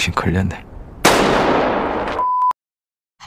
당신 걸렸네.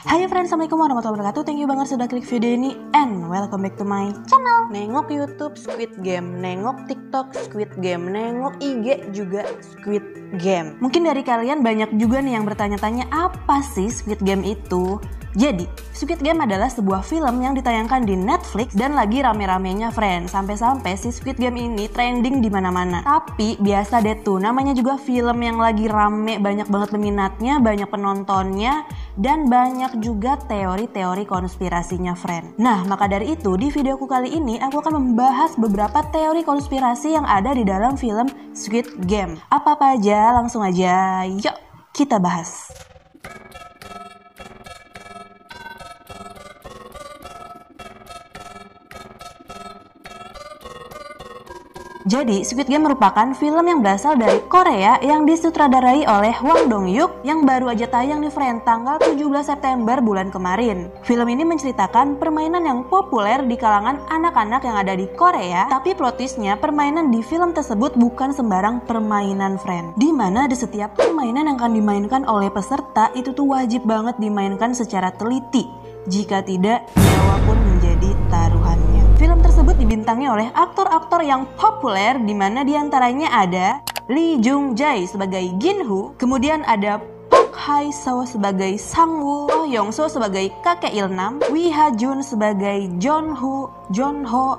Hai friends, assalamualaikum warahmatullahi wabarakatuh. Thank you banget sudah klik video ini and welcome back to my channel. Nengok YouTube Squid Game, nengok TikTok Squid Game, nengok IG juga Squid Game. Mungkin dari kalian banyak juga nih yang bertanya-tanya apa sih Squid Game itu? Jadi, Squid Game adalah sebuah film yang ditayangkan di Netflix dan lagi rame-ramenya friends. Sampai-sampai si Squid Game ini trending di mana-mana. Tapi biasa deh tuh, namanya juga film yang lagi rame, banyak banget peminatnya, banyak penontonnya, dan banyak juga teori-teori konspirasinya friend. Nah, maka dari itu di videoku kali ini aku akan membahas beberapa teori konspirasi yang ada di dalam film Squid Game. Apa-apa aja, langsung aja yuk kita bahas. Jadi, Squid Game merupakan film yang berasal dari Korea yang disutradarai oleh Hwang Dong-hyuk yang baru aja tayang nih friend tanggal 17 September bulan kemarin. Film ini menceritakan permainan yang populer di kalangan anak-anak yang ada di Korea, tapi plot twistnya permainan di film tersebut bukan sembarang permainan friend. Dimana di setiap permainan yang akan dimainkan oleh peserta itu tuh wajib banget dimainkan secara teliti. Jika tidak, nyawa pun menjadi taruhannya. Film tersebut dibintangi oleh aktor-aktor yang populer di mana diantaranya ada Lee Jung Jae sebagai Ginhu, kemudian ada Park Hae Seo sebagai Sang-woo, Oh Yong So sebagai kakek Il-nam, Wi Ha Jun sebagai John Ho,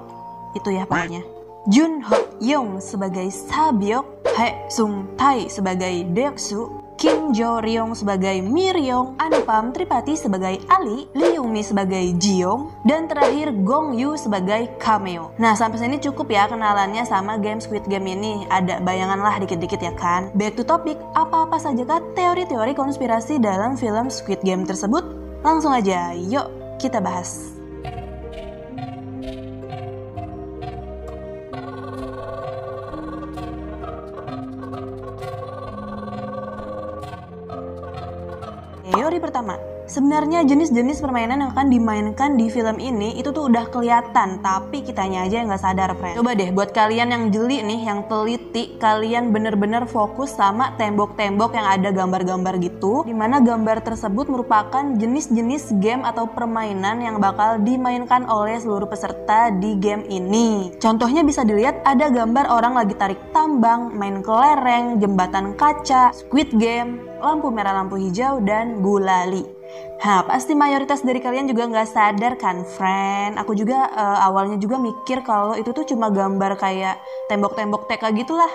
itu ya pokoknya. Jun Ho Young sebagai Sa-byok, Hae Sung Tae sebagai Deok-su, Kim Jo Ryong sebagai Miryong, Anupam Tripati sebagai Ali, Lee Young Mi sebagai Ji-young, dan terakhir Gong Yoo sebagai cameo. Nah, sampai sini cukup ya kenalannya sama game Squid Game ini. Ada bayangan lah dikit-dikit ya kan. Back to topic, apa-apa saja kah teori-teori konspirasi dalam film Squid Game tersebut? Langsung aja, yuk kita bahas. Teori pertama, sebenarnya jenis-jenis permainan yang akan dimainkan di film ini itu tuh udah kelihatan, tapi kitanya aja yang nggak sadar, friend. Coba deh buat kalian yang jeli nih, yang teliti, kalian bener-bener fokus sama tembok-tembok yang ada gambar-gambar gitu, dimana gambar tersebut merupakan jenis-jenis game atau permainan yang bakal dimainkan oleh seluruh peserta di game ini. Contohnya bisa dilihat ada gambar orang lagi tarik tambang, main kelereng, jembatan kaca, Squid Game, lampu merah, lampu hijau, dan gulali. Nah, pasti mayoritas dari kalian juga nggak sadar kan, friend? Aku juga awalnya juga mikir kalau itu tuh cuma gambar kayak tembok-tembok TK gitulah,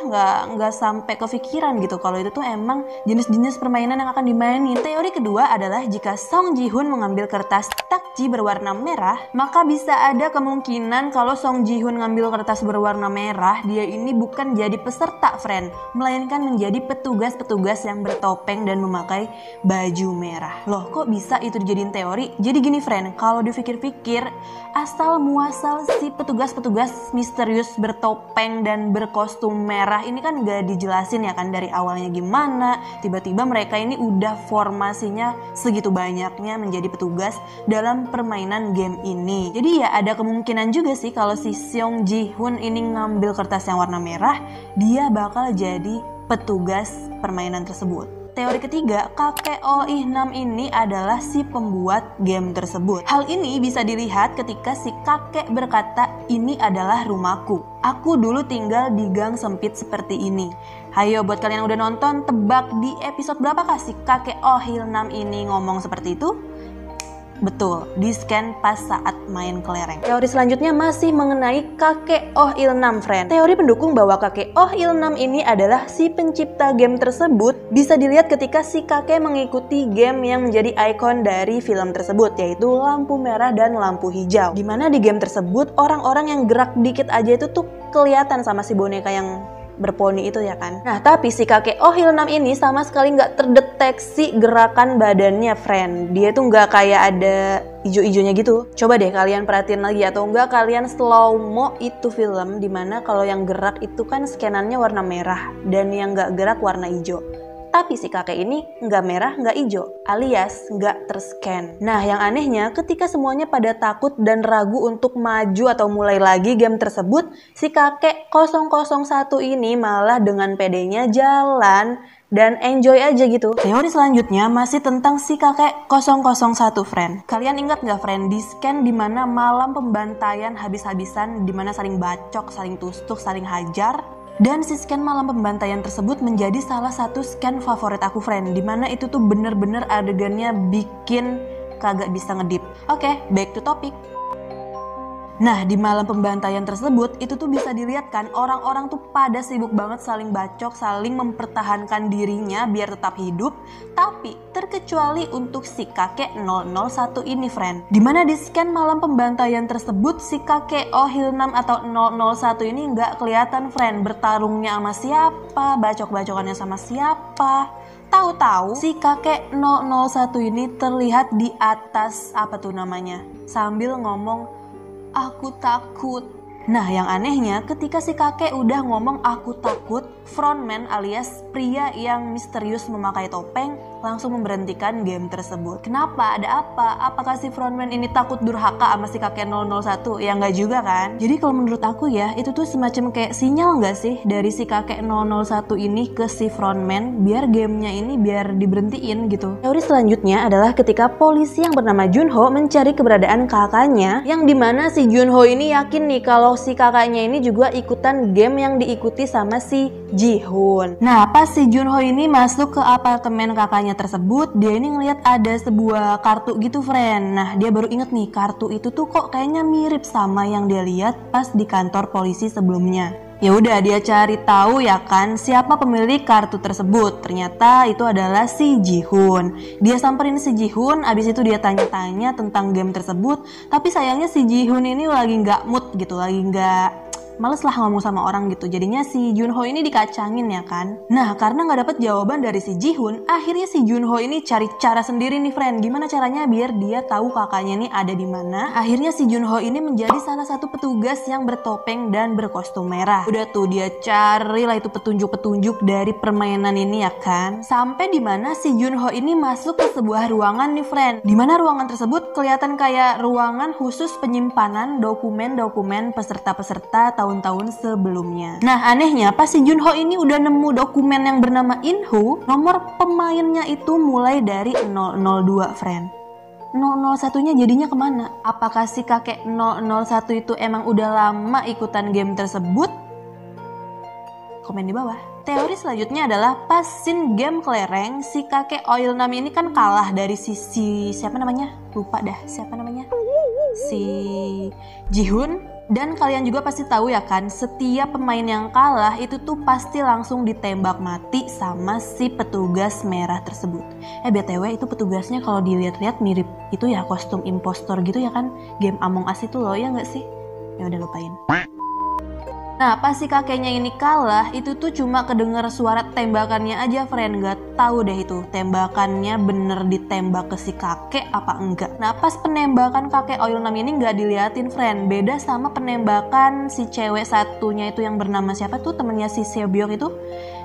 nggak sampai kepikiran gitu kalau itu tuh emang jenis-jenis permainan yang akan dimainin. Teori kedua adalah jika Song Ji-hoon mengambil kertas takji berwarna merah, maka bisa ada kemungkinan kalau Song Ji-hoon ngambil kertas berwarna merah, dia ini bukan jadi peserta, friend, melainkan menjadi petugas-petugas yang bertopeng dan memakai baju merah. Loh, kok bisa itu dijadiin teori? Jadi gini friend, kalau dipikir-pikir asal muasal si petugas-petugas misterius bertopeng dan berkostum merah ini kan gak dijelasin ya kan dari awalnya gimana, tiba-tiba mereka ini udah formasinya segitu banyaknya menjadi petugas dalam permainan game ini. Jadi ya ada kemungkinan juga sih kalau si Song Ji-hoon ini ngambil kertas yang warna merah, dia bakal jadi petugas permainan tersebut. Teori ketiga, kakek Oh Il-nam ini adalah si pembuat game tersebut. Hal ini bisa dilihat ketika si kakek berkata, "Ini adalah rumahku. Aku dulu tinggal di gang sempit seperti ini." Hayo buat kalian yang udah nonton, tebak di episode berapakah si kakek Oh Il-nam ini ngomong seperti itu? Betul, di scan pas saat main kelereng. Teori selanjutnya masih mengenai kakek Oh Il-nam, friend. Teori pendukung bahwa kakek Oh Il-nam ini adalah si pencipta game tersebut bisa dilihat ketika si kakek mengikuti game yang menjadi ikon dari film tersebut, yaitu lampu merah dan lampu hijau. Dimana di game tersebut orang-orang yang gerak dikit aja itu tuh kelihatan sama si boneka yang berponi itu ya kan. Nah, tapi si kakek Oh Il-nam ini sama sekali nggak terdeteksi gerakan badannya, friend. Dia tuh nggak kayak ada ijo-ijonya gitu. Coba deh kalian perhatiin lagi, atau enggak kalian slow mo itu film dimana kalau yang gerak itu kan scanannya warna merah dan yang nggak gerak warna hijau. Tapi si kakek ini nggak merah, nggak hijau, alias nggak terscan. Nah, yang anehnya ketika semuanya pada takut dan ragu untuk maju atau mulai lagi game tersebut, si kakek 001 ini malah dengan pedenya jalan dan enjoy aja gitu. Teori selanjutnya masih tentang si kakek 001, friend. Kalian ingat nggak, friend, di scan dimana malam pembantaian habis-habisan, dimana saling bacok, saling tusuk, saling hajar? Dan si scan malam pembantaian tersebut menjadi salah satu scan favorit aku, friend. Dimana itu tuh bener-bener adegannya bikin kagak bisa ngedip. Oke, back to topic. Nah, di malam pembantaian tersebut, itu tuh bisa dilihat kan, orang-orang tuh pada sibuk banget saling bacok, saling mempertahankan dirinya biar tetap hidup. Tapi, terkecuali untuk si kakek 001 ini, friend. Dimana di scan malam pembantaian tersebut, si kakek Ohilnam atau 001 ini nggak kelihatan, friend. Bertarungnya sama siapa, bacok-bacokannya sama siapa. Tahu-tahu si kakek 001 ini terlihat di atas, apa tuh namanya, sambil ngomong, "Aku takut." Nah, yang anehnya ketika si kakek udah ngomong "aku takut", frontman alias pria yang misterius memakai topeng langsung memberhentikan game tersebut. Kenapa? Ada apa? Apakah si frontman ini takut durhaka sama si kakek 001? Ya nggak juga kan? Jadi kalau menurut aku ya, itu tuh semacam kayak sinyal nggak sih dari si kakek 001 ini ke si frontman biar gamenya ini biar diberhentiin gitu. Teori selanjutnya adalah ketika polisi yang bernama Junho mencari keberadaan kakaknya, yang dimana si Junho ini yakin nih kalau si kakaknya ini juga ikutan game yang diikuti sama si Ji-hoon. Nah, pas si Junho ini masuk ke apartemen kakaknya tersebut, dia ini ngeliat ada sebuah kartu gitu, friend. Nah, dia baru inget nih, kartu itu tuh kok kayaknya mirip sama yang dia lihat pas di kantor polisi sebelumnya. Ya udah, dia cari tahu ya kan siapa pemilik kartu tersebut. Ternyata itu adalah si Ji-hoon. Dia samperin si Ji-hoon, abis itu dia tanya-tanya tentang game tersebut. Tapi sayangnya si Ji-hoon ini lagi nggak mood gitu, lagi nggak, males lah ngomong sama orang gitu. Jadinya si Junho ini dikacangin ya kan. Nah, karena nggak dapet jawaban dari si Ji-hoon, akhirnya si Junho ini cari cara sendiri nih, friend. Gimana caranya biar dia tahu kakaknya ini ada di mana? Akhirnya si Junho ini menjadi salah satu petugas yang bertopeng dan berkostum merah. Udah tuh dia cari lah itu petunjuk-petunjuk dari permainan ini ya kan. Sampai di mana si Junho ini masuk ke sebuah ruangan nih, friend. Dimana ruangan tersebut kelihatan kayak ruangan khusus penyimpanan dokumen-dokumen peserta-peserta tahun-tahun sebelumnya. Nah, anehnya pas si Junho ini udah nemu dokumen yang bernama Inhu, nomor pemainnya itu mulai dari 002, friend. 001-nya jadinya kemana? Apakah si kakek 001 itu emang udah lama ikutan game tersebut? Komen di bawah. Teori selanjutnya adalah pas scene game kelereng, si kakek Ohilnam ini kan kalah dari si siapa namanya? Lupa dah siapa namanya. Si Ji-hoon. Dan kalian juga pasti tahu ya kan, setiap pemain yang kalah itu tuh pasti langsung ditembak mati sama si petugas merah tersebut. BTW itu petugasnya kalau dilihat-lihat mirip itu ya kostum impostor gitu ya kan, game Among Us itu loh, ya nggak sih? Ya udah lupain. Nah, pas si kakeknya ini kalah, itu tuh cuma kedenger suara tembakannya aja, friend. Gak tahu deh itu tembakannya bener ditembak ke si kakek apa enggak. Nah, pas penembakan kakek Ohilnam ini gak diliatin, friend. Beda sama penembakan si cewek satunya itu yang bernama siapa tuh, temennya si Seobyok itu.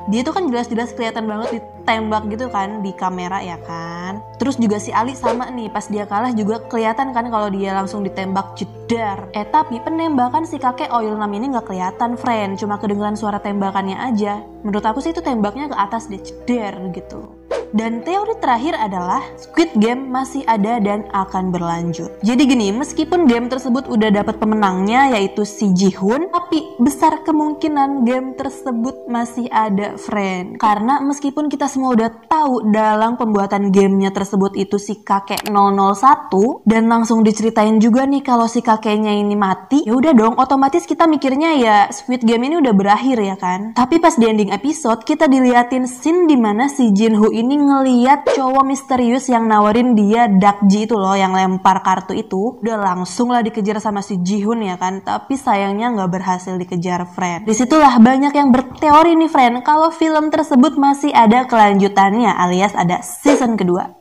Dia tuh kan jelas-jelas kelihatan banget ditembak gitu kan di kamera ya kan. Terus juga si Ali sama nih, pas dia kalah juga kelihatan kan kalau dia langsung ditembak jedar. Tapi penembakan si kakek Ohilnam ini gak kelihatan, friend. Cuma kedengeran suara tembakannya aja. Menurut aku sih itu tembaknya ke atas deh, jedar gitu. Dan teori terakhir adalah Squid Game masih ada dan akan berlanjut. Jadi gini, meskipun game tersebut udah dapat pemenangnya yaitu si Ji-hoon, tapi besar kemungkinan game tersebut masih ada, friend. Karena meskipun kita semua udah tahu dalam pembuatan gamenya tersebut itu si kakek 001 dan langsung diceritain juga nih kalau si kakeknya ini mati, ya udah dong otomatis kita mikirnya ya Squid Game ini udah berakhir ya kan. Tapi pas di ending episode kita diliatin scene dimana si Jinho ini ngeliat cowok misterius yang nawarin dia Dakji itu loh, yang lempar kartu itu. Udah langsung lah dikejar sama si Ji-hoon ya kan, tapi sayangnya nggak berhasil dikejar, friend. Disitulah banyak yang berteori nih, friend, kalau film tersebut masih ada kelanjutannya alias ada season kedua.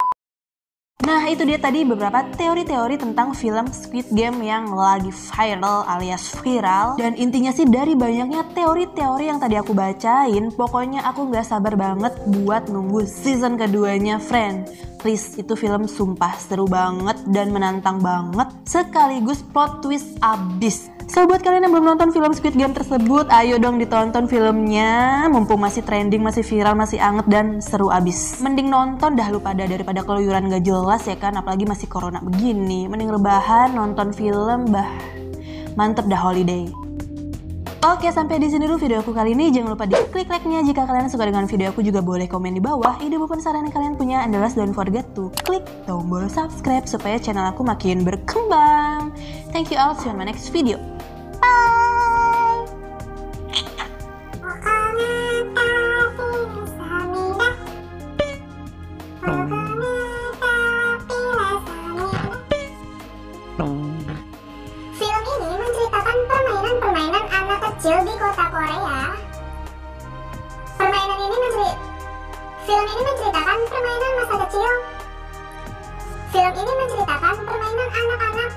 Nah itu dia tadi beberapa teori-teori tentang film Squid Game yang lagi viral alias viral. Dan intinya sih dari banyaknya teori-teori yang tadi aku bacain, pokoknya aku gak sabar banget buat nunggu season keduanya, friend. Please, itu film sumpah seru banget dan menantang banget, sekaligus plot twist abis. So buat kalian yang belum nonton film Squid Game tersebut, ayo dong ditonton filmnya. Mumpung masih trending, masih viral, masih anget dan seru abis. Mending nonton dah lu pada daripada keluyuran gak jelas ya kan. Apalagi masih corona begini. Mending rebahan nonton film, mantep dah holiday. Oke, sampai di sini dulu video aku kali ini. Jangan lupa di klik like-nya jika kalian suka dengan video aku, juga boleh komen di bawah ide maupun saran yang kalian punya. And last, don't forget to klik tombol subscribe supaya channel aku makin berkembang. Thank you all, see you on my next video. Bye. Film ini menceritakan permainan-permainan anak kecil di kota Korea. Film ini menceritakan permainan masa kecil. Film ini menceritakan permainan anak-anak